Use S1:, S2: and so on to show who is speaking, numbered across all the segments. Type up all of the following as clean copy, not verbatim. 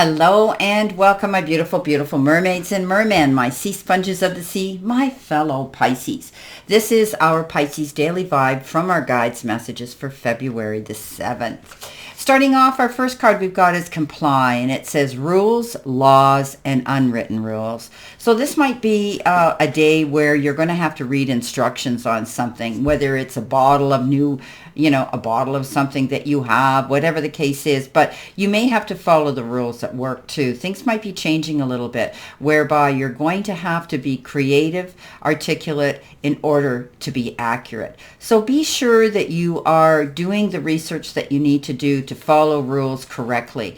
S1: Hello and welcome, my beautiful, beautiful mermaids and mermen, my sea sponges of the sea, my fellow Pisces. This is our Pisces Daily Vibe from our guides messages for February the 7th. Starting off, our first card we've got is Comply, and it says rules, laws, and unwritten rules. So this might be a day where you're going to have to read instructions on something, whether it's a bottle of a bottle of something that you have, whatever the case is, but you may have to follow the rules at work too. Things might be changing a little bit, whereby you're going to have to be creative, articulate, in order to be accurate. So be sure that you are doing the research that you need to do to follow rules correctly.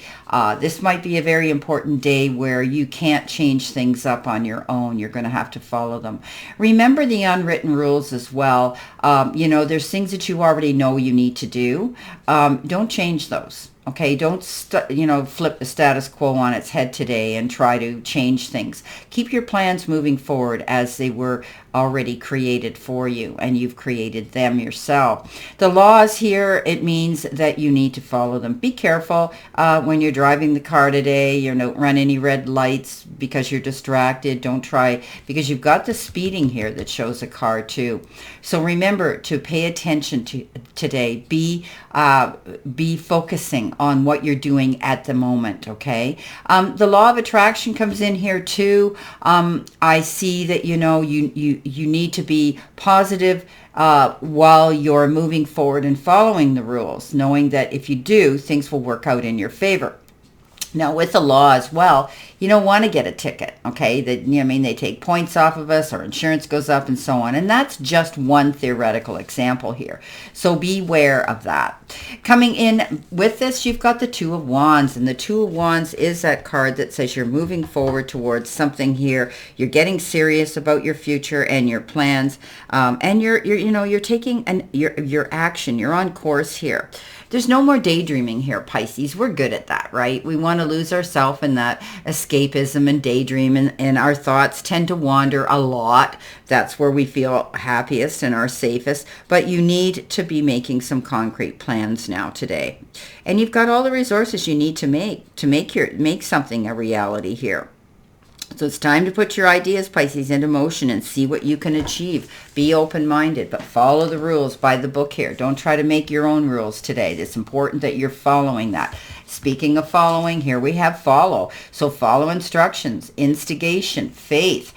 S1: This might be a very important day where you can't change things up on your own. You're going to have to follow them. Remember the unwritten rules as well. There's things that you already know you need to do. Don't change those. Okay, don't flip the status quo on its head today and try to change things. Keep your plans moving forward as they were already created for you, and you've created them yourself. The laws here, it means that you need to follow them. Be careful when you're driving the car today. Don't run any red lights because you're distracted. Don't try, because you've got the speeding here that shows a car too. So remember to pay attention to today. Be focusing on what you're doing at the moment. Okay. The law of attraction comes in here too. I see that you need to be positive while you're moving forward and following the rules, knowing that if you do, things will work out in your favor. Now, with the law as well, you don't want to get a ticket, okay? They take points off of us, our insurance goes up and so on. And that's just one theoretical example here. So beware of that. Coming in with this, you've got the Two of Wands. And the Two of Wands is that card that says you're moving forward towards something here. You're getting serious about your future and your plans. And you're taking your action. You're on course here. There's no more daydreaming here, Pisces. We're good at that, right? We want to lose ourselves in that escapism and daydream, and our thoughts tend to wander a lot. That's where we feel happiest and our safest. But you need to be making some concrete plans now today. And you've got all the resources you need to make something a reality here. So it's time to put your ideas, Pisces, into motion and see what you can achieve. Be open-minded, but follow the rules by the book here. Don't try to make your own rules today. It's important that you're following that. Speaking of following, here we have follow. So follow instructions, instigation, faith,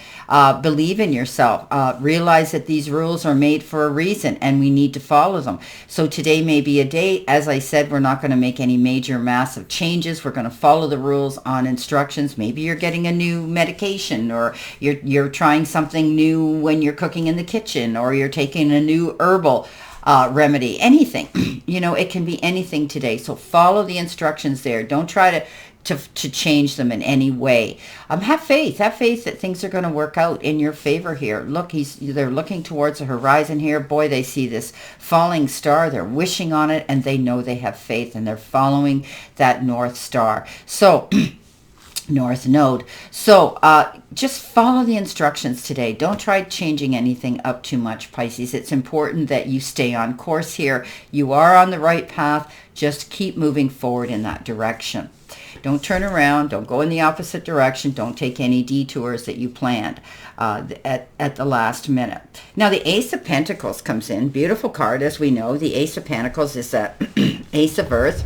S1: believe in yourself. Realize that these rules are made for a reason and we need to follow them. So today may be a day, as I said, we're not going to make any major massive changes. We're going to follow the rules on instructions. Maybe you're getting a new medication, or you're trying something new when you're cooking in the kitchen, or you're taking a new herbal remedy, anything. It can be anything today. So follow the instructions there. Don't try to change them in any way. Have faith that things are going to work out in your favor here. Look, they're looking towards the horizon here. Boy, they see this falling star. They're wishing on it, and they know they have faith, and they're following that North Star. So North Node. So just follow the instructions today. Don't try changing anything up too much, Pisces. It's important that you stay on course here. You are on the right path. Just keep moving forward in that direction. Don't turn around. Don't go in the opposite direction. Don't take any detours that you planned at the last minute. Now, the Ace of Pentacles comes in. Beautiful card, as we know. The Ace of Pentacles is that Ace of Earth,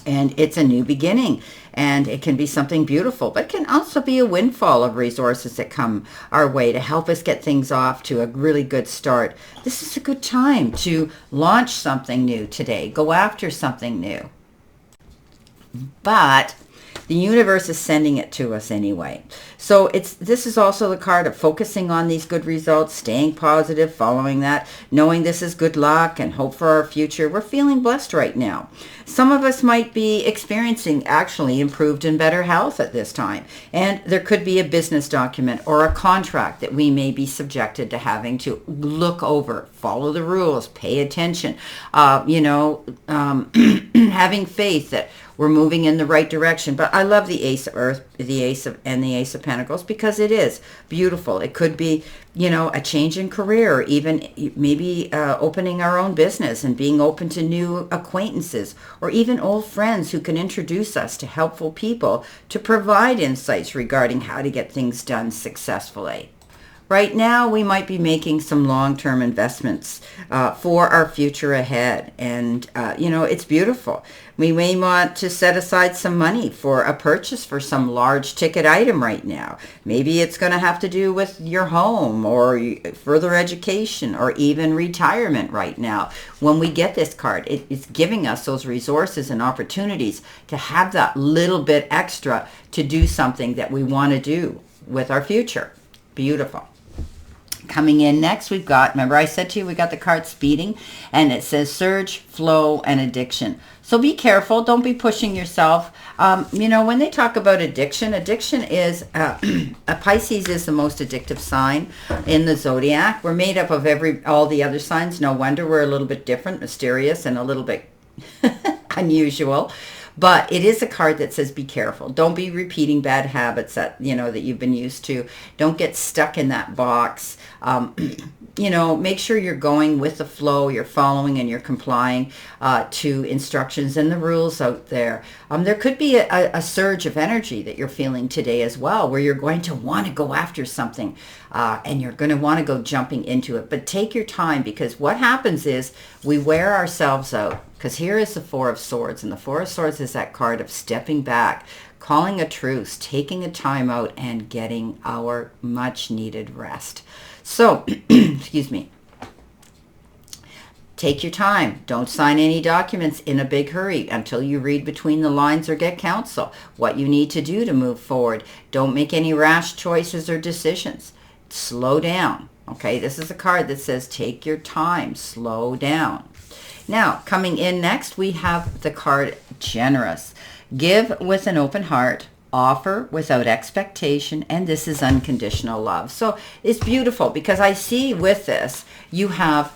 S1: and it's a new beginning. And it can be something beautiful, but it can also be a windfall of resources that come our way to help us get things off to a really good start. This is a good time to launch something new today. Go after something new. But the universe is sending it to us anyway. So this is also the card of focusing on these good results, staying positive, following that, knowing this is good luck and hope for our future. We're feeling blessed right now. Some of us might be experiencing actually improved and better health at this time. And there could be a business document or a contract that we may be subjected to having to look over, follow the rules, pay attention, having faith that we're moving in the right direction. But I love the Ace of Earth, the Ace of Pentacles, because it is beautiful. It could be, a change in career, or even maybe opening our own business and being open to new acquaintances, or even old friends who can introduce us to helpful people to provide insights regarding how to get things done successfully. Right now, we might be making some long-term investments for our future ahead. And, it's beautiful. We may want to set aside some money for a purchase for some large ticket item right now. Maybe it's going to have to do with your home or further education or even retirement right now. When we get this card, it's giving us those resources and opportunities to have that little bit extra to do something that we want to do with our future. Beautiful. Coming in next, we've got, remember I said to you, we got the card Speeding, and it says surge, flow, and addiction. So be careful. Don't be pushing yourself. When they talk about addiction is, a Pisces is the most addictive sign in the zodiac. We're made up of all the other signs. No wonder we're a little bit different, mysterious, and a little bit unusual. But it is a card that says be careful. Don't be repeating bad habits that you've been used to. Don't get stuck in that box. Make sure you're going with the flow, you're following and you're complying to instructions and the rules out there. There could be a surge of energy that you're feeling today as well, where you're going to want to go after something and you're going to want to go jumping into it. But take your time, because what happens is we wear ourselves out. Because here is the Four of Swords, and the Four of Swords is that card of stepping back, calling a truce, taking a time out, and getting our much needed rest. So, excuse me, take your time. Don't sign any documents in a big hurry until you read between the lines or get counsel, what you need to do to move forward. Don't make any rash choices or decisions. Slow down. Okay, this is a card that says take your time, slow down. Now, coming in next, we have the card Generous. Give with an open heart, offer without expectation, and this is unconditional love. So it's beautiful, because I see with this, we have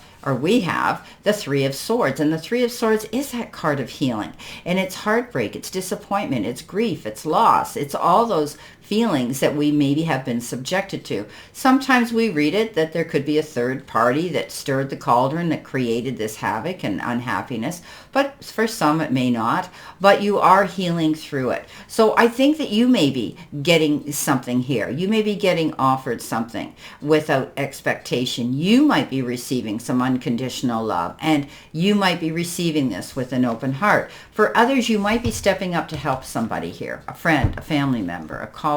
S1: the Three of Swords. And the Three of Swords is that card of healing. And it's heartbreak, it's disappointment, it's grief, it's loss. It's all those feelings that we maybe have been subjected to. Sometimes we read it that there could be a third party that stirred the cauldron that created this havoc and unhappiness. But for some it may not. But you are healing through it. So I think that you may be getting something here. You may be getting offered something without expectation. You might be receiving some unconditional love, and you might be receiving this with an open heart. For others, you might be stepping up to help somebody here, a friend, a family member, a colleague,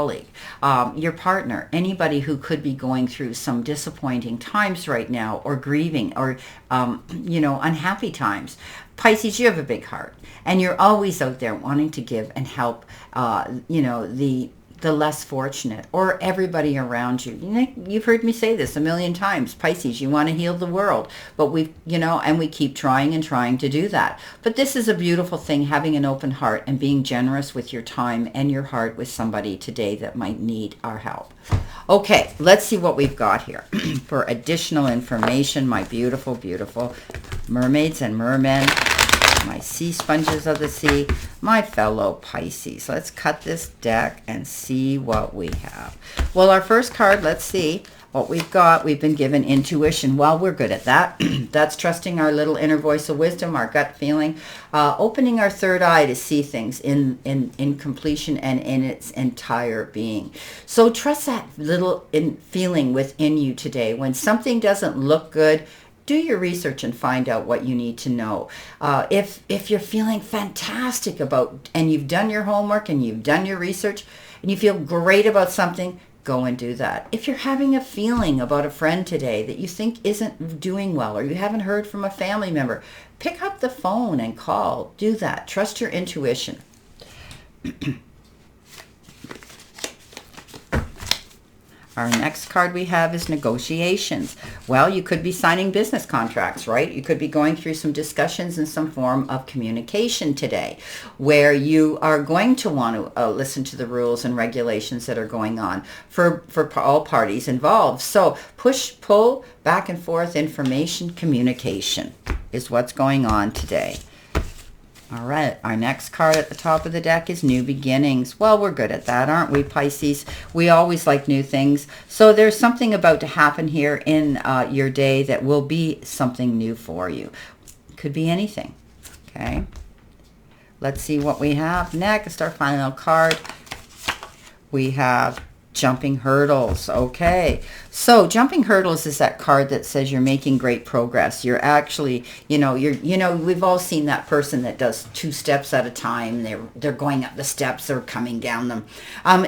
S1: your partner, anybody who could be going through some disappointing times right now, or grieving, or unhappy times. Pisces, you have a big heart, and you're always out there wanting to give and help the less fortunate, or everybody around you. You've heard me say this a million times. Pisces, you want to heal the world, but and we keep trying and trying to do that. But this is a beautiful thing, having an open heart and being generous with your time and your heart with somebody today that might need our help. Okay, let's see what we've got here. For additional information, my beautiful, beautiful mermaids and mermen, my sea sponges of the sea, my fellow Pisces. Let's cut this deck and see what we have. Well, our first card, let's see what we've got. We've been given intuition. Well, we're good at that. That's trusting our little inner voice of wisdom, our gut feeling, opening our third eye to see things in completion and in its entire being. So trust that little feeling within you today. When something doesn't look good, do your research and find out what you need to know. If you're feeling fantastic and you've done your homework and you've done your research and you feel great about something, go and do that. If you're having a feeling about a friend today that you think isn't doing well, or you haven't heard from a family member, pick up the phone and call. Do that. Trust your intuition. Our next card we have is negotiations. Well, you could be signing business contracts, right? You could be going through some discussions in some form of communication today, where you are going to want to listen to the rules and regulations that are going on for all parties involved. So push, pull, back and forth information, communication is what's going on today. All right, our next card at the top of the deck is New Beginnings. Well, we're good at that, aren't we, Pisces? We always like new things. So there's something about to happen here in your day that will be something new for you. Could be anything, okay? Let's see what we have next. Our final card. We have Jumping Hurdles. Okay, so Jumping Hurdles is that card that says you're making great progress. You're actually, we've all seen that person that does 2 steps at a time. They're going up the steps or coming down them.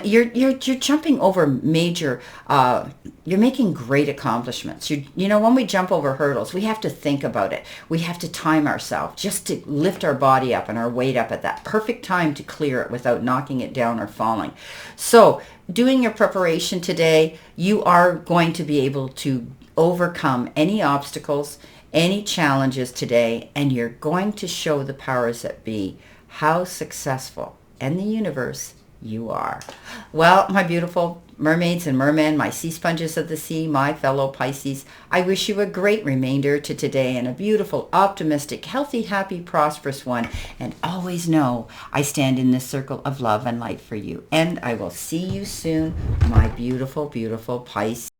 S1: You're jumping over major. You're making great accomplishments. When we jump over hurdles, we have to think about it. We have to time ourselves just to lift our body up and our weight up at that perfect time to clear it without knocking it down or falling. So doing your preparation today, you are going to be able to overcome any obstacles, any challenges today, and you're going to show the powers that be how successful and the universe you are. Well, my beautiful mermaids and mermen, my sea sponges of the sea, my fellow Pisces, I wish you a great remainder to today and a beautiful, optimistic, healthy, happy, prosperous one. And always know I stand in this circle of love and light for you. And I will see you soon, my beautiful, beautiful Pisces.